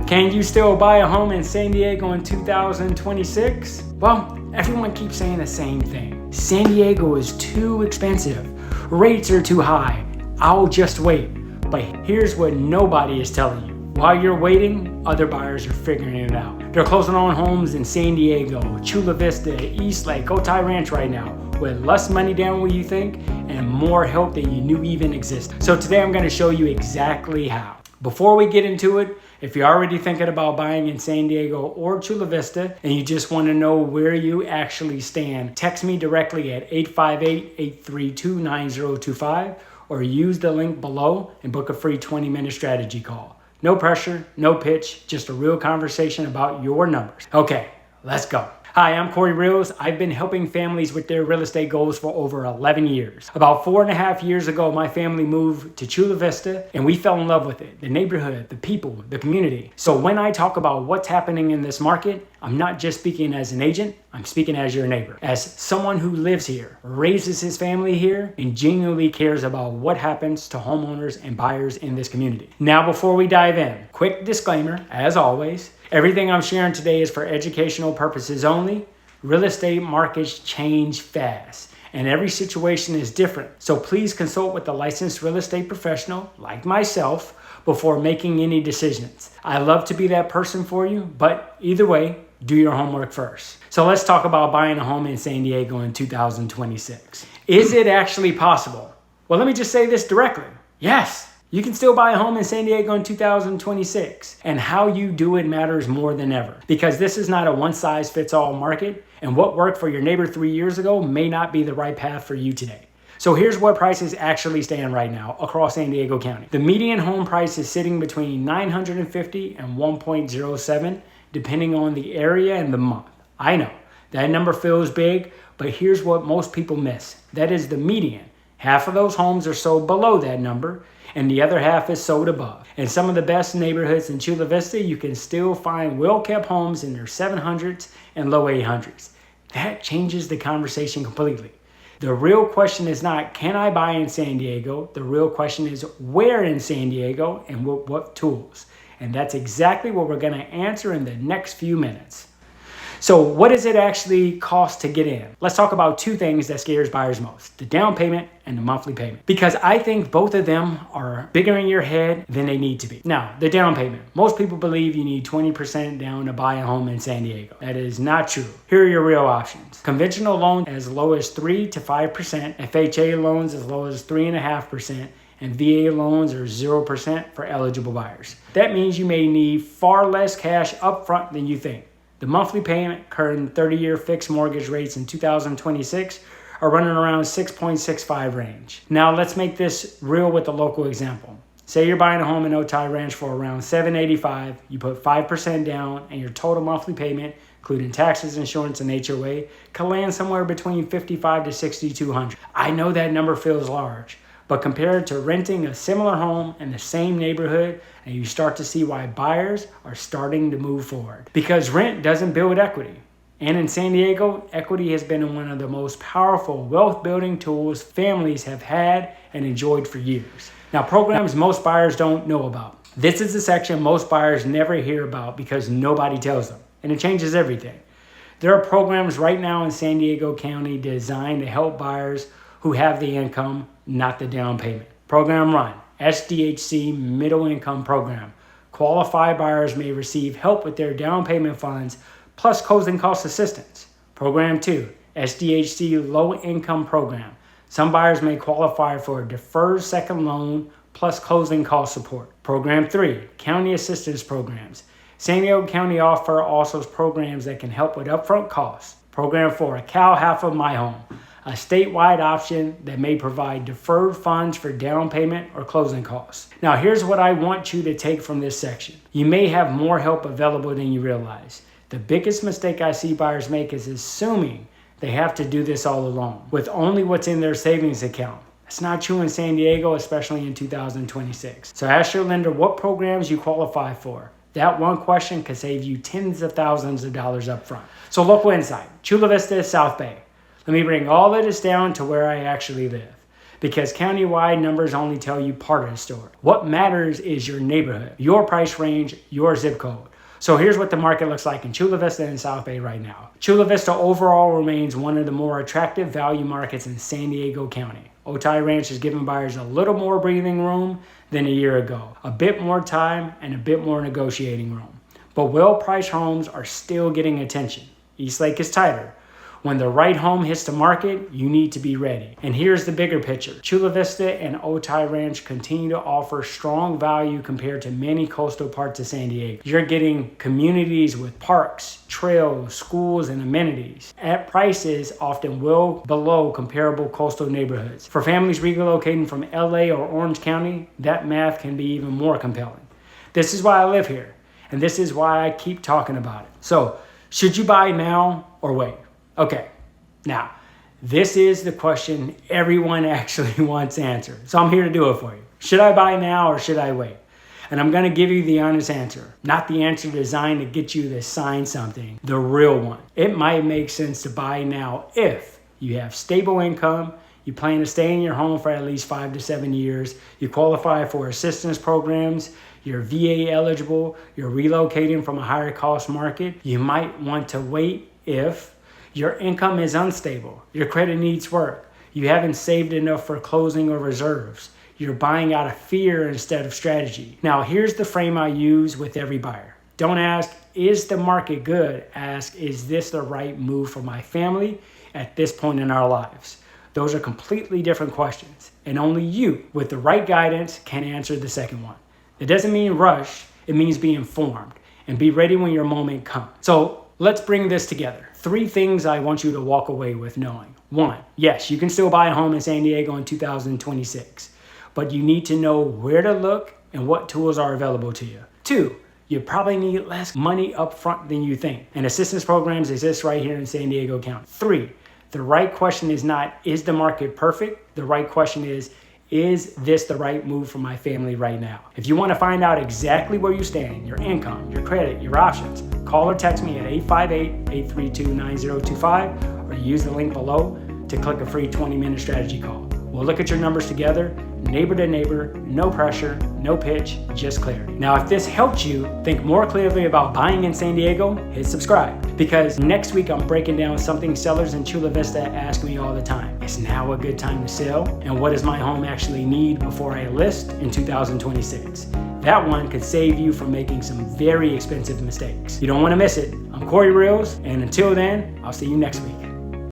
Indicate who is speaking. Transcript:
Speaker 1: Can you still buy a home in San Diego in 2026? Well, everyone keeps saying the same thing. San Diego is too expensive. Rates are too high. I'll just wait. But here's what nobody is telling you. While you're waiting, other buyers are figuring it out. They're closing on homes in San Diego, Chula Vista, Eastlake, Otay Ranch right now, with less money down what you think and more help than you knew even existed. So today I'm going to show you exactly how. Before we get into it, if you're already thinking about buying in San Diego or Chula Vista and you just want to know where you actually stand, text me directly at 858-832-9025 or use the link below and book a free 20-minute strategy call. No pressure, no pitch, just a real conversation about your numbers. Okay, let's go. Hi, I'm Corey Reels. I've been helping families with their real estate goals for over 11 years. About 4.5 years ago, my family moved to Chula Vista and we fell in love with it. The neighborhood, the people, the community. So when I talk about what's happening in this market, I'm not just speaking as an agent, I'm speaking as your neighbor. As someone who lives here, raises his family here, and genuinely cares about what happens to homeowners and buyers in this community. Now, before we dive in, quick disclaimer, as always, everything I'm sharing today is for educational purposes only. Real estate markets change fast, and every situation is different. So please consult with a licensed real estate professional like myself before making any decisions. I love to be that person for you, but either way, do your homework first. So let's talk about buying a home in San Diego in 2026. Is it actually possible? Well, let me just say this directly. Yes. You can still buy a home in San Diego in 2026, and how you do it matters more than ever, because this is not a one-size-fits-all market, and what worked for your neighbor 3 years ago may not be the right path for you today. So here's what prices actually stand right now across San Diego County. The median home price is sitting between $950 and $1.07, depending on the area and the month. I know, that number feels big, but here's what most people miss. That is the median. Half of those homes are sold below that number, and the other half is sold above. In some of the best neighborhoods in Chula Vista, you can still find well-kept homes in their 700s and low 800s. That changes the conversation completely. The real question is not, can I buy in San Diego? The real question is, where in San Diego and with what tools? And that's exactly what we're going to answer in the next few minutes. So what does it actually cost to get in? Let's talk about two things that scares buyers most, the down payment and the monthly payment. Because I think both of them are bigger in your head than they need to be. Now, the down payment. Most people believe you need 20% down to buy a home in San Diego. That is not true. Here are your real options. Conventional loans as low as 3 to 5%, FHA loans as low as 3.5%, and VA loans are 0% for eligible buyers. That means you may need far less cash upfront than you think. The monthly payment, current 30-year fixed mortgage rates in 2026 are running around 6.65 range. Now let's make this real with a local example. Say you're buying a home in Otay Ranch for around $785, you put 5% down, and your total monthly payment, including taxes, insurance, and HOA, can land somewhere between $5,500 to $6,200. I know that number feels large, but compared to renting a similar home in the same neighborhood, and you start to see why buyers are starting to move forward. Because rent doesn't build equity. And in San Diego, equity has been one of the most powerful wealth building tools families have had and enjoyed for years. Now, programs most buyers don't know about. This is the section most buyers never hear about because nobody tells them. And it changes everything. There are programs right now in San Diego County designed to help buyers who have the income, not the down payment. Program 1, SDHC Middle Income Program. Qualified buyers may receive help with their down payment funds plus closing cost assistance. Program 2, SDHC Low Income Program. Some buyers may qualify for a deferred second loan plus closing cost support. Program 3, County Assistance Programs. San Diego County offers programs that can help with upfront costs. Program 4, Cal Half of My Home. A statewide option that may provide deferred funds for down payment or closing costs. Now, here's what I want you to take from this section. You may have more help available than you realize. The biggest mistake I see buyers make is assuming they have to do this all alone with only what's in their savings account. That's not true in San Diego, especially in 2026. So ask your lender what programs you qualify for. That one question could save you tens of thousands of dollars up front. So local insight, Chula Vista, South Bay. Let me bring all of this down to where I actually live. because countywide numbers only tell you part of the story. What matters is your neighborhood, your price range, your zip code. So here's what the market looks like in Chula Vista and South Bay right now. Chula Vista overall remains one of the more attractive value markets in San Diego County. Otay Ranch is giving buyers a little more breathing room than a year ago, a bit more time and a bit more negotiating room. But well-priced homes are still getting attention. Eastlake is tighter. When the right home hits the market, you need to be ready. And here's the bigger picture. Chula Vista and Otay Ranch continue to offer strong value compared to many coastal parts of San Diego. You're getting communities with parks, trails, schools, and amenities at prices often well below comparable coastal neighborhoods. For families relocating from LA or Orange County, that math can be even more compelling. This is why I live here, and this is why I keep talking about it. So, should you buy now or wait? Okay, now, this is the question everyone actually wants answered. So I'm here to do it for you. Should I buy now or should I wait? And I'm gonna give you the honest answer, not the answer designed to get you to sign something, the real one. It might make sense to buy now if you have stable income, you plan to stay in your home for at least 5 to 7 years, you qualify for assistance programs, you're VA eligible, you're relocating from a higher cost market. You might want to wait if your income is unstable, your credit needs work, you haven't saved enough for closing or reserves, you're buying out of fear instead of strategy. Now, here's the frame I use with every buyer. Don't ask, is the market good? Ask, is this the right move for my family at this point in our lives? Those are completely different questions, and only you, with the right guidance, can answer the second one. It doesn't mean rush, it means be informed, and be ready when your moment comes. So let's bring this together. 3 things I want you to walk away with knowing. 1, yes, you can still buy a home in San Diego in 2026, but you need to know where to look and what tools are available to you. 2, you probably need less money up front than you think, and assistance programs exist right here in San Diego County. 3, the right question is not, is the market perfect? The right question is this the right move for my family right now? If you want to find out exactly where you stand, your income, your credit, your options, call or text me at 858-832-9025 or use the link below to click a free 20-minute strategy call. We'll look at your numbers together, neighbor to neighbor, no pressure, no pitch, just clarity. Now, if this helped you think more clearly about buying in San Diego, hit subscribe, because next week I'm breaking down something sellers in Chula Vista ask me all the time. Is now a good time to sell? And what does my home actually need before I list in 2026? That one could save you from making some very expensive mistakes. You don't want to miss it. I'm Corey Reels, and until then, I'll see you next week.